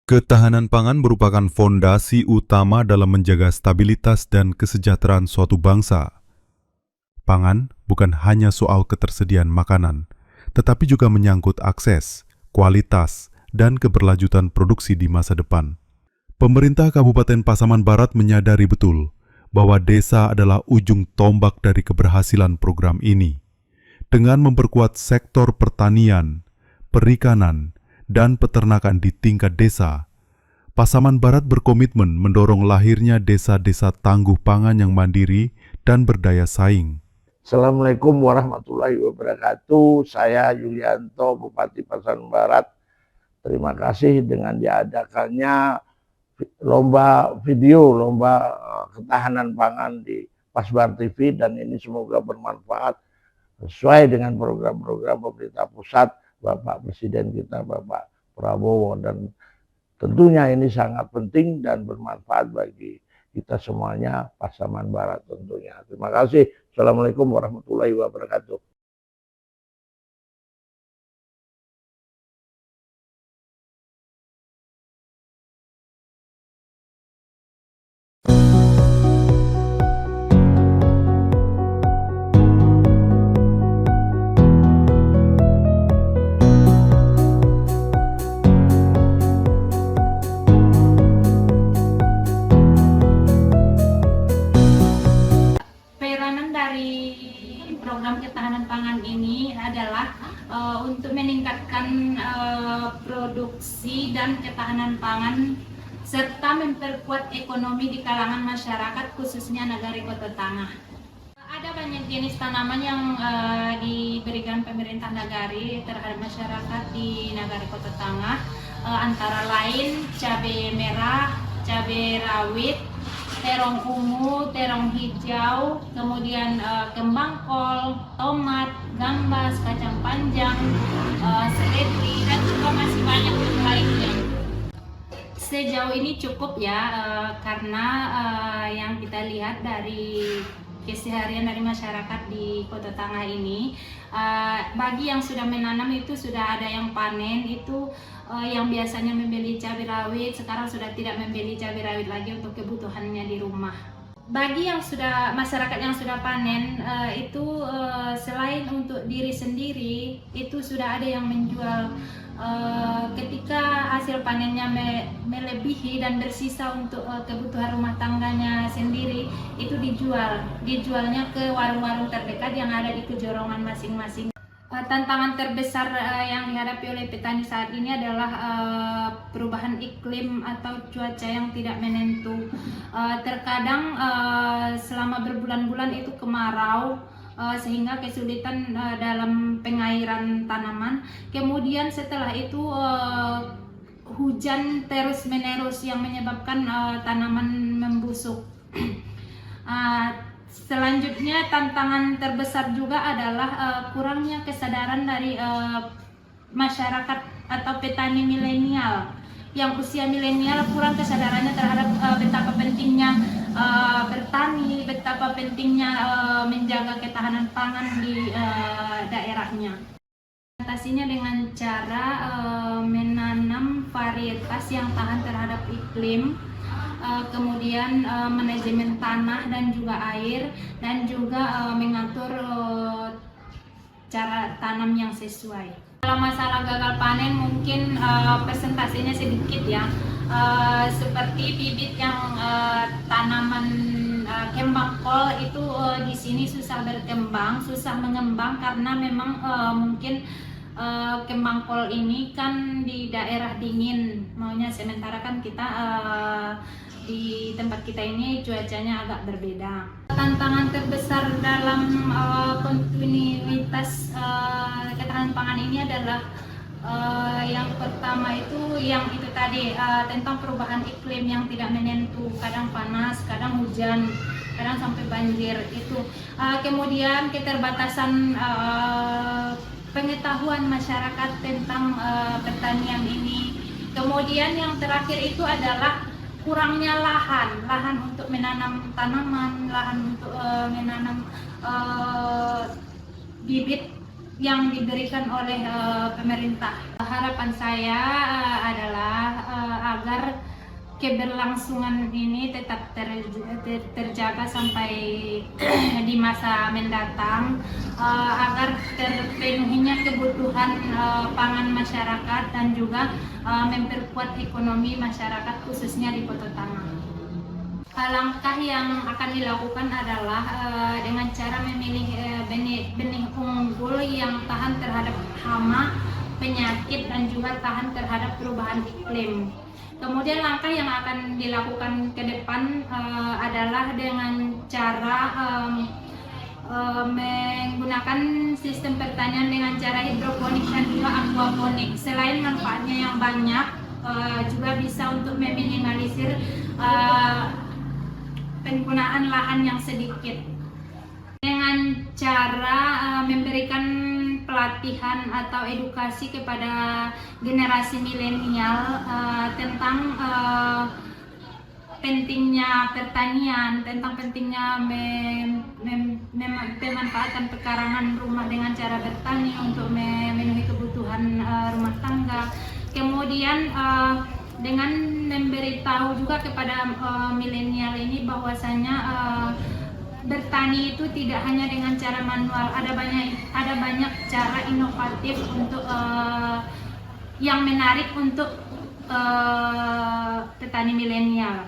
Ketahanan pangan merupakan fondasi utama dalam menjaga stabilitas dan kesejahteraan suatu bangsa. Pangan bukan hanya soal ketersediaan makanan, tetapi juga menyangkut akses, kualitas, dan keberlanjutan produksi di masa depan. Pemerintah Kabupaten Pasaman Barat menyadari betul bahwa desa adalah ujung tombak dari keberhasilan program ini. Dengan memperkuat sektor pertanian, perikanan, dan peternakan di tingkat desa, Pasaman Barat berkomitmen mendorong lahirnya desa-desa tangguh pangan yang mandiri dan berdaya saing. Assalamualaikum warahmatullahi wabarakatuh. Saya Yulianto, Bupati Pasaman Barat. Terima kasih dengan diadakannya lomba ketahanan pangan di Pasbar TV, dan ini semoga bermanfaat sesuai dengan program-program pemerintah pusat, Bapak Presiden kita, Bapak Prabowo, dan tentunya ini sangat penting dan bermanfaat bagi kita semuanya, Pasaman Barat tentunya. Terima kasih. Assalamualaikum warahmatullahi wabarakatuh. Peranan dari program ketahanan pangan ini adalah untuk meningkatkan produksi dan ketahanan pangan serta memperkuat ekonomi di kalangan masyarakat, khususnya Nagari Kota Tangah. Ada banyak jenis tanaman yang diberikan pemerintah Nagari terhadap masyarakat di Nagari Kota Tangah, antara lain cabai merah, cabai rawit, terong ungu, terong hijau, kemudian kembang kol, tomat, gambas, kacang panjang, seledri, dan juga masih banyak lainnya. Sejauh ini cukup ya, karena yang kita lihat dari keseharian dari masyarakat di Kota Tangah ini, bagi yang sudah menanam itu sudah ada yang panen, itu yang biasanya membeli cabai rawit sekarang sudah tidak membeli cabai rawit lagi untuk kebutuhannya di rumah. Bagi yang sudah masyarakat yang sudah panen, itu selain untuk diri sendiri, itu sudah ada yang menjual. Ketika hasil panennya melebihi dan bersisa untuk kebutuhan rumah tangganya sendiri, itu dijualnya ke warung-warung terdekat yang ada di kejorongan masing-masing. Tantangan terbesar yang dihadapi oleh petani saat ini adalah perubahan iklim atau cuaca yang tidak menentu. Terkadang selama berbulan-bulan itu kemarau, sehingga kesulitan dalam pengairan tanaman. Kemudian setelah itu hujan terus-menerus yang menyebabkan tanaman membusuk. Selanjutnya tantangan terbesar juga adalah kurangnya kesadaran dari masyarakat atau petani milenial. Yang usia milenial kurang kesadarannya terhadap betapa pentingnya bertani, betapa pentingnya menjaga ketahanan pangan di daerahnya. Mengatasinya dengan cara menanam varietas yang tahan terhadap iklim, kemudian manajemen tanah dan juga air, dan juga mengatur cara tanam yang sesuai. Kalau masalah gagal panen mungkin persentasenya sedikit ya, seperti bibit yang tanaman kembang kol itu di sini susah berkembang, susah mengembang karena memang mungkin kembang kol ini kan di daerah dingin maunya, sementara kan kita di tempat kita ini cuacanya agak berbeda. Tantangan terbesar dalam kontinuitas ketahanan pangan ini adalah yang pertama itu tadi tentang perubahan iklim yang tidak menentu, kadang panas, kadang hujan, kadang sampai banjir itu. Kemudian keterbatasan pengetahuan masyarakat tentang pertanian ini. Kemudian yang terakhir itu adalah kurangnya lahan untuk menanam tanaman, lahan untuk menanam bibit yang diberikan oleh pemerintah. Harapan saya adalah keberlangsungan ini tetap terjaga sampai di masa mendatang, agar terpenuhinya kebutuhan pangan masyarakat dan juga memperkuat ekonomi masyarakat khususnya di Kota Tama. Langkah yang akan dilakukan adalah dengan cara memilih benih unggul yang tahan terhadap hama, penyakit, dan juga tahan terhadap perubahan iklim. Kemudian langkah yang akan dilakukan ke depan adalah dengan cara menggunakan sistem pertanian dengan cara hidroponik dan juga aquaponik. Selain manfaatnya yang banyak, juga bisa untuk meminimalisir penggunaan lahan yang sedikit. Dengan cara memberikan pelatihan atau edukasi kepada generasi milenial tentang pentingnya pertanian, tentang pentingnya pemanfaatan pekarangan rumah dengan cara bertani untuk memenuhi kebutuhan rumah tangga. Kemudian dengan memberitahu juga kepada milenial ini bahwasanya bertani itu tidak hanya dengan cara manual, ada banyak cara inovatif untuk yang menarik untuk petani milenial.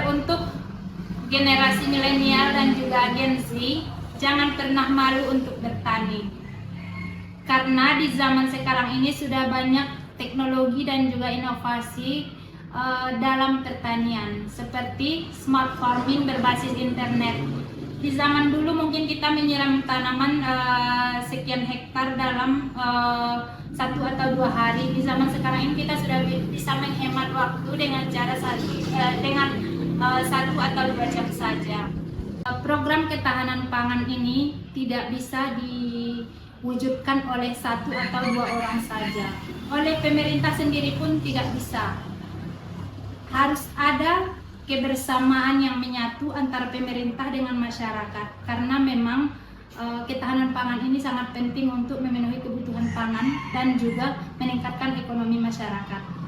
Untuk generasi milenial dan juga Gen Z, jangan pernah malu untuk bertani, karena di zaman sekarang ini sudah banyak teknologi dan juga inovasi dalam pertanian, seperti smart farming berbasis internet. Di zaman dulu mungkin kita menyiram tanaman sekian hektar dalam 1 atau 2 hari. Di zaman sekarang ini kita sudah bisa menghemat waktu dengan cara 1 atau 2 jam saja. Program ketahanan pangan ini tidak bisa diwujudkan oleh 1 atau 2 orang saja. Oleh pemerintah sendiri pun tidak bisa. Harus ada kebersamaan yang menyatu antara pemerintah dengan masyarakat, karena memang ketahanan pangan ini sangat penting untuk memenuhi kebutuhan pangan dan juga meningkatkan ekonomi masyarakat.